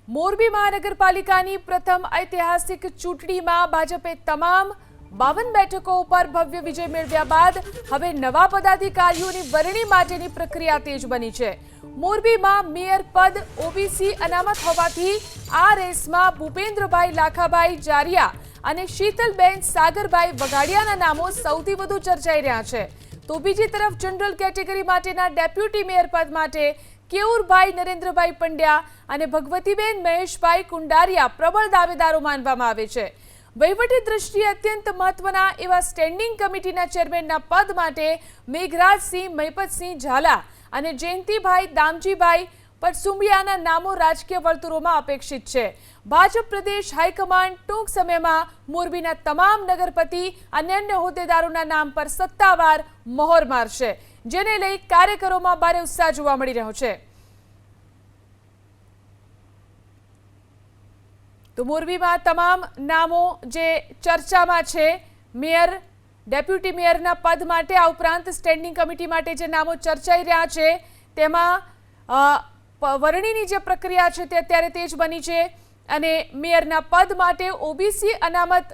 મોરબી મહાનગરપાલિકાની પ્રથમ ઐતિહાસિક ચૂંટણીમાં ભાજપે તમામ 52 બેઠકો ઉપર ભવ્ય વિજય મેળવ્યા બાદ હવે નવા પદાધિકારીઓની વરણી માટેની પ્રક્રિયા તેજ બની છે। મોરબીમાં મેયર પદ ઓબીસી અનામત હોવાથી આ રેસમાં ભૂપેન્દ્રભાઈ લાખાભાઈ જારિયા અને શીતલબેન સાગરભાઈ વઘાડિયાના નામો સૌથી વધુ ચર્ચાઈ રહ્યા છે। તો બીજી તરફ જનરલ કેટેગરી માટેના ડેપ્યુટી મેયર પદ માટે કેયુરભાઈ નરેન્દ્રભાઈ પંડ્યા અને ભગવતીબેન મહેશભાઈ કુંડારિયા પ્રબળ દાવેદારો માનવામાં આવે છે। વહીવટી દ્રષ્ટિએ અત્યંત મહત્વના એવા સ્ટેન્ડિંગ કમિટીના ચેરમેનના પદ માટે મેઘરાજસિંહ મહિપતસિંહ ઝાલા અને જયંતિભાઈ દામજીભાઈ પડસુંબિયાના નામો રાજકીય વર્તુળોમાં અપેક્ષિત છે। ભાજપ પ્રદેશ હાઈકમાન્ડ ટૂંક સમયમાં મોરબીના તમામ નગરપતિ અને અન્ય હોદ્દેદારોના નામ પર સત્તાવાર મહોર મારશે, જેને લઈ કાર્યકરોમાં ભારે ઉત્સાહ જોવા મળી રહ્યો છે। તો મોરબીમાં તમામ નામો જે ચર્ચામાં છે, મેયર ડેપ્યુટી મેયરના પદ માટે આ ઉપરાંત સ્ટેન્ડિંગ કમિટી માટે જે નામો ચર્ચાઈ રહ્યા છે તેમાં વરણીની જે પ્રક્રિયા છે તે અત્યારે તેજ બની છે અને મેયરના પદ માટે ઓબીસી અનામત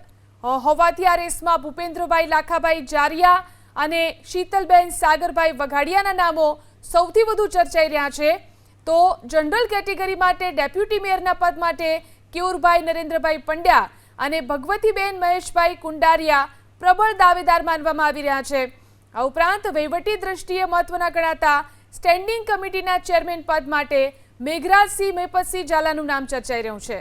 હોવાથી આ રેસમાં ભૂપેન્દ્રભાઈ લાખાભાઈ જારિયા અને શીતલબેન સાગરભાઈ વઘાડિયાના નામો સૌથી વધુ ચર્ચાઈ રહ્યા છે। તો જનરલ કેટેગરી માટે ડેપ્યુટી મેયરના પદ માટે કેયુરભાઈ નરેન્દ્રભાઈ પંડ્યા અને ભગવતીબેન મહેશભાઈ કુંડારિયા પ્રબળ દાવેદાર માનવામાં આવી રહ્યા છે। આ ઉપરાંત વહીવટી દ્રષ્ટિએ મહત્વના ગણાતા સ્ટેન્ડિંગ કમિટીના ચેરમેન પદ માટે મેઘરાજસિંહ મહિપતસિંહ ઝાલાનું નામ ચર્ચાઈ રહ્યું છે।